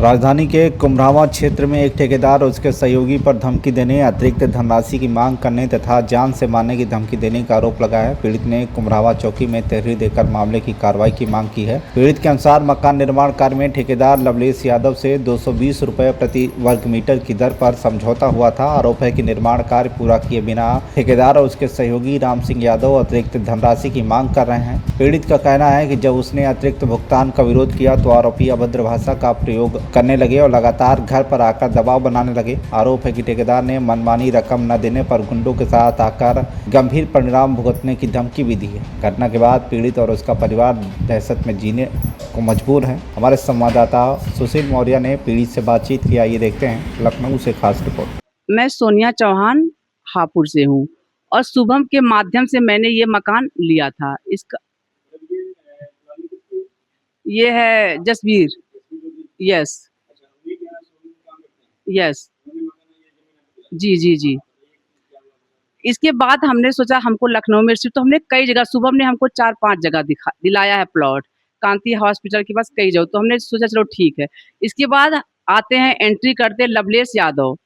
राजधानी के कुम्हरावा क्षेत्र में एक ठेकेदार और उसके सहयोगी पर धमकी देने, अतिरिक्त धनराशि की मांग करने तथा जान से मारने की धमकी देने का आरोप लगाया है। पीड़ित ने कुम्हरावा चौकी में तहरीर देकर मामले की कार्रवाई की मांग की है। पीड़ित के अनुसार मकान निर्माण कार्य में ठेकेदार लवलेश यादव से 220 रुपये प्रति वर्ग मीटर की दर पर समझौता हुआ था। आरोप है कि निर्माण कार्य पूरा किए बिना ठेकेदार और उसके सहयोगी राम सिंह यादव अतिरिक्त धनराशि की मांग कर रहे हैं। पीड़ित का कहना है कि जब उसने अतिरिक्त भुगतान का विरोध किया तो आरोपी अभद्र भाषा का प्रयोग करने लगे और लगातार घर पर आकर दबाव बनाने लगे। आरोप है कि ठेकेदार ने मनमानी रकम न देने पर गुंडों के साथ आकर गंभीर परिणाम भुगतने की धमकी भी दी है। घटना के बाद पीड़ित और उसका परिवार दहशत में जीने को मजबूर है। हमारे संवाददाता सुशील मौर्य ने पीड़ित से बातचीत किया, ये देखते हैं लखनऊ से खास रिपोर्ट। मैं सोनिया चौहान हापुड़ से हूँ और शुभम के माध्यम से मैंने ये मकान लिया था। इसका ये है जसवीर। यस यस जी जी जी। इसके बाद हमने सोचा हमको लखनऊ में शिफ्ट, तो हमने कई जगह, शुभम ने हमको 4-5 जगह दिलाया है प्लॉट, कांति हॉस्पिटल के पास कई जगह। तो हमने सोचा चलो ठीक है। इसके बाद आते हैं, एंट्री करते लवलेश यादव।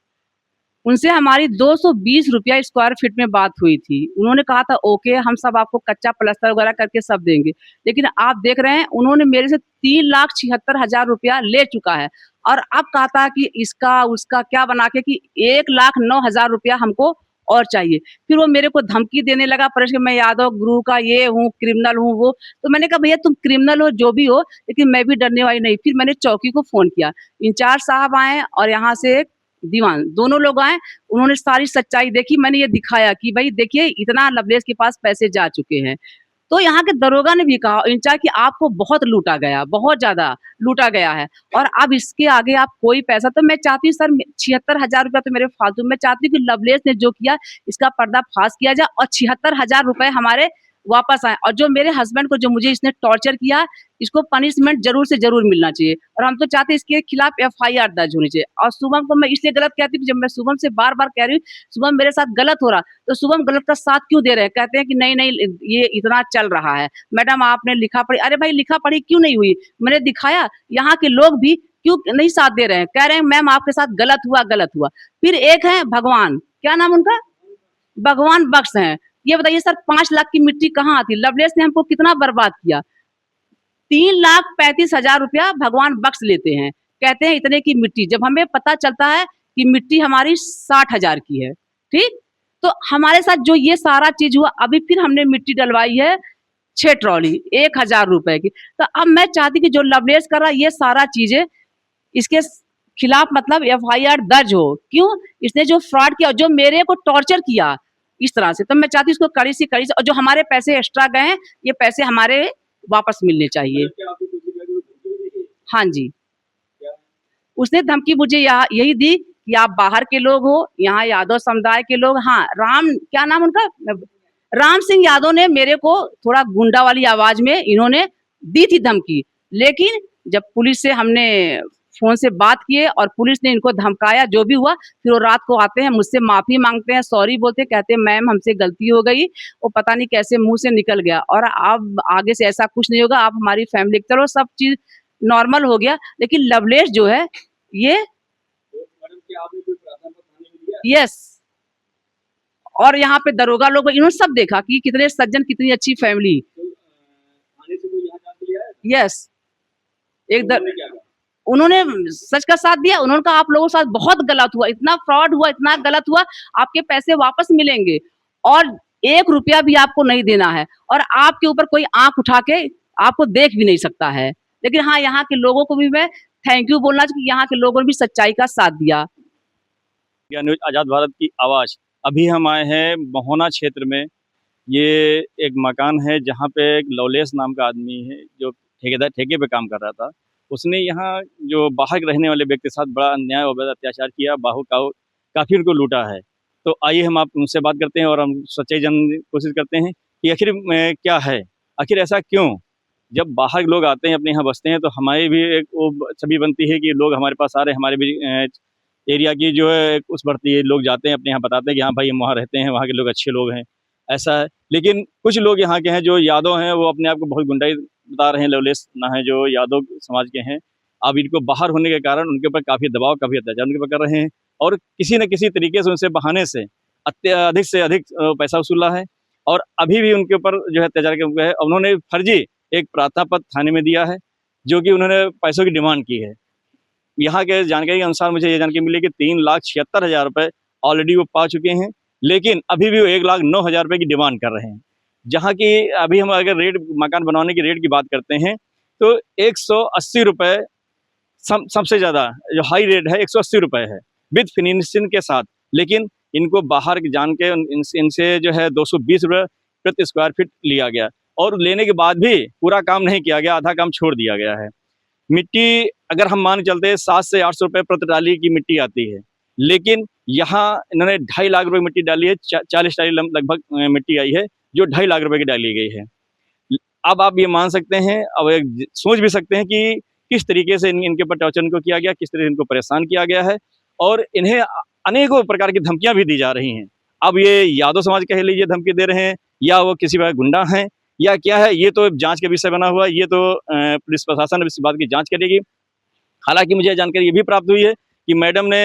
उनसे हमारी 220 रुपया स्क्वायर फीट में बात हुई थी। उन्होंने कहा था ओके, हम सब आपको कच्चा प्लस्तर वगैरह करके सब देंगे। लेकिन आप देख रहे हैं उन्होंने मेरे से 3,76,000 रुपया ले चुका है और अब कहता है कि इसका उसका क्या बना के कि 1,09,000 रुपया हमको और चाहिए। फिर वो मेरे को धमकी देने लगा, परेश मैं यादव गुरु का ये हूँ, क्रिमिनल हूँ वो। तो मैंने कहा भैया तुम क्रिमिनल हो जो भी हो, लेकिन मैं भी डरने वाली नहीं। फिर मैंने चौकी को फोन किया, इंचार्ज साहब आए और यहाँ से दीवान, दोनों लोग आए। उन्होंने सारी सच्चाई देखी। मैंने ये दिखाया कि भाई देखिए इतना लवलेश के पास पैसे जा चुके हैं। तो यहाँ के दरोगा ने भी कहा इंचार्ज कि आपको बहुत लूटा गया, बहुत ज्यादा लूटा गया है और अब इसके आगे आप कोई पैसा, तो मैं चाहती हूँ सर 76,000 रुपया तो मेरे फालतू। मैं चाहती हूँ कि लवलेश ने जो किया इसका पर्दाफाश किया जाए और 76,000 रुपए हमारे वापस आए। और जो मेरे हस्बैंड को जो मुझे इसने टॉर्चर किया, इसको पनिशमेंट जरूर से जरूर मिलना चाहिए और हम तो चाहते हैं इसके खिलाफ FIR दर्ज होनी चाहिए। और शुभम को मैं इसलिए गलत कहती हूँ, जब मैं शुभम से बार बार कह रही हूँ शुभम मेरे साथ गलत हो रहा, तो शुभम गलत का साथ क्यों दे रहे हैं? कहते हैं कि नहीं नहीं ये इतना चल रहा है, मैडम आपने लिखा पढ़ी। अरे भाई लिखा पढ़ी क्यों नहीं हुई? मैंने दिखाया, यहाँ के लोग भी क्यों नहीं साथ दे रहे हैं? कह रहे हैं मैम आपके साथ गलत हुआ, गलत हुआ। फिर एक है भगवान, क्या नाम उनका, भगवान बख्श हैं। ये बताइए सर 5 लाख की मिट्टी कहाँ आती? लवलेश ने हमको कितना बर्बाद किया। 3,35,000 रुपया भगवान बख्श लेते हैं, कहते हैं इतने की मिट्टी। जब हमें पता चलता है कि मिट्टी हमारी 60,000 की है, ठीक, तो हमारे साथ जो ये सारा चीज हुआ, अभी फिर हमने मिट्टी डलवाई है 6 ट्रॉली 1,000 रुपए की। तो अब मैं चाहती कि जो लवलेश कर रहा ये सारा चीजें इसके खिलाफ मतलब FIR दर्ज हो। क्यों? इसने जो फ्रॉड किया, जो मेरे को टॉर्चर किया इस तरह से, तो मैं चाहती हूँ इसको कड़ी से कड़ी से, और जो हमारे पैसे एक्स्ट्रा गए हैं ये पैसे हमारे वापस मिलने चाहिए। हाँ जी, उसने धमकी मुझे यही दी कि आप बाहर के लोग हो, यहाँ यादव समुदाय के लोग। हाँ, राम, क्या नाम उनका, राम सिंह यादव ने मेरे को थोड़ा गुंडा वाली आवाज में इन्होंने दी थी धमकी। लेकिन जब पुलिस से हमने फोन से बात किए और पुलिस ने इनको धमकाया, जो भी हुआ, फिर वो रात को आते हैं, मुझसे माफी मांगते हैं, सॉरी बोलते हैं, कहते हैं मैम हमसे गलती हो गई, वो पता नहीं कैसे मुंह से निकल गया और अब आगे से ऐसा कुछ नहीं होगा, आप हमारी फैमिली, चलो सब चीज नॉर्मल हो गया। लेकिन लवलेश जो है ये, यस, और यहाँ पे दरोगा लोग इन्होंने सब देखा कि कितने सज्जन, कितनी अच्छी फैमिली। यस, उन्होंने सच का साथ दिया। उन्होंने कहा आप लोगों के साथ बहुत गलत हुआ, इतना फ्रॉड हुआ, इतना गलत हुआ, आपके पैसे वापस मिलेंगे और 1 रुपया भी आपको नहीं देना है और आपके ऊपर कोई आंख उठा के आपको देख भी नहीं सकता है। लेकिन हाँ, यहाँ के लोगों को भी मैं थैंक यू बोलना चाहिए, यहाँ के लोगों ने भी सच्चाई का साथ दिया। न्यूज आज़ाद भारत की आवाज़। अभी हम आए हैं महोना क्षेत्र में। ये एक मकान है जहाँ पे एक लवलेश नाम का आदमी है जो ठेके पे काम कर रहा था। उसने यहाँ जो बाहर रहने वाले व्यक्ति के साथ बड़ा अन्याय और अत्याचार किया, काफ़ी उनको लूटा है। तो आइए हम आप उनसे बात करते हैं और हम सच्चाई जानने की कोशिश करते हैं कि आखिर क्या है, आखिर ऐसा क्यों? जब बाहर लोग आते हैं, अपने यहाँ बसते हैं, तो हमारी भी एक वो छवि बनती है कि लोग हमारे पास आ रहे हैं, हमारे भी एरिया की जो है उस बढ़ती है, लोग जाते हैं अपने यहाँ बताते हैं कि हाँ भाई हम वहाँ रहते हैं, वहाँ के लोग अच्छे लोग हैं, ऐसा है। लेकिन कुछ लोग यहाँ के हैं जो यादव हैं, वो अपने आप को बहुत गुंडाई बता रहे हैं, लवलेश ना है जो यादव समाज के हैं। अब इनको बाहर होने के कारण उनके ऊपर काफ़ी दबाव, काफ़ी अत्याचार उनके ऊपर कर रहे हैं और किसी न किसी तरीके से उनसे बहाने से अधिक पैसा वसूला है और अभी भी उनके ऊपर जो है अत्याचार किया है। उन्होंने फर्जी एक प्रार्थना पत्र थाने में दिया है, जो कि उन्होंने पैसों की डिमांड की है। यहाँ के जानकारी के अनुसार मुझे ये जानकारी मिली कि 3,76,000 रुपये ऑलरेडी वो पा चुके हैं, लेकिन अभी भी वो 1,09,000 रुपये की डिमांड कर रहे हैं। जहाँ की अभी हम अगर रेट मकान बनवाने की रेट की बात करते हैं तो 180 रुपये सबसे ज़्यादा जो हाई रेट है 180 रुपये है विद फिनिशिंग के साथ, लेकिन इनको बाहर जान के इनसे जो है 220 रुपये प्रति स्क्वायर फीट लिया गया और लेने के बाद भी पूरा काम नहीं किया गया, आधा काम छोड़ दिया गया है। मिट्टी अगर हम मान चलते हैं 700 से 800 रुपये प्रति टाली की मिट्टी आती है, लेकिन यहाँ इन्होंने 2.5 लाख रुपये मिट्टी डाली है, 40 टाली लगभग मिट्टी आई है जो 2.5 लाख रुपये की डाली गई है। अब आप ये मान सकते हैं, अब सोच भी सकते हैं कि किस तरीके से इनके ऊपर टॉर्चर इनको किया गया, किस तरह से इनको परेशान किया गया है और इन्हें अनेकों प्रकार की धमकियां भी दी जा रही हैं। अब ये यादव समाज कह लीजिए धमकी दे रहे हैं या वो किसी प्रकार गुंडा हैं या क्या है, ये तो जांच का विषय बना हुआ है। ये तो पुलिस प्रशासन इस बात की जांच करेगी। हालांकि मुझे जानकारी ये भी प्राप्त हुई है कि मैडम ने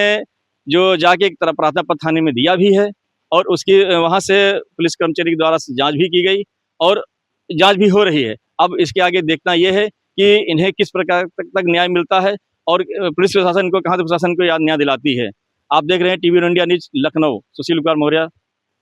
जो जाके एक तरफ प्रार्थना पत्र थाने में दिया भी है और उसकी वहाँ से पुलिस कर्मचारी के द्वारा जाँच भी की गई और जाँच भी हो रही है। अब इसके आगे देखना ये है कि इन्हें किस प्रकार तक न्याय मिलता है और पुलिस प्रशासन को कहाँ से प्रशासन को न्याय दिलाती है। आप देख रहे हैं TV India news Lucknow, Sushil Kumar Maurya.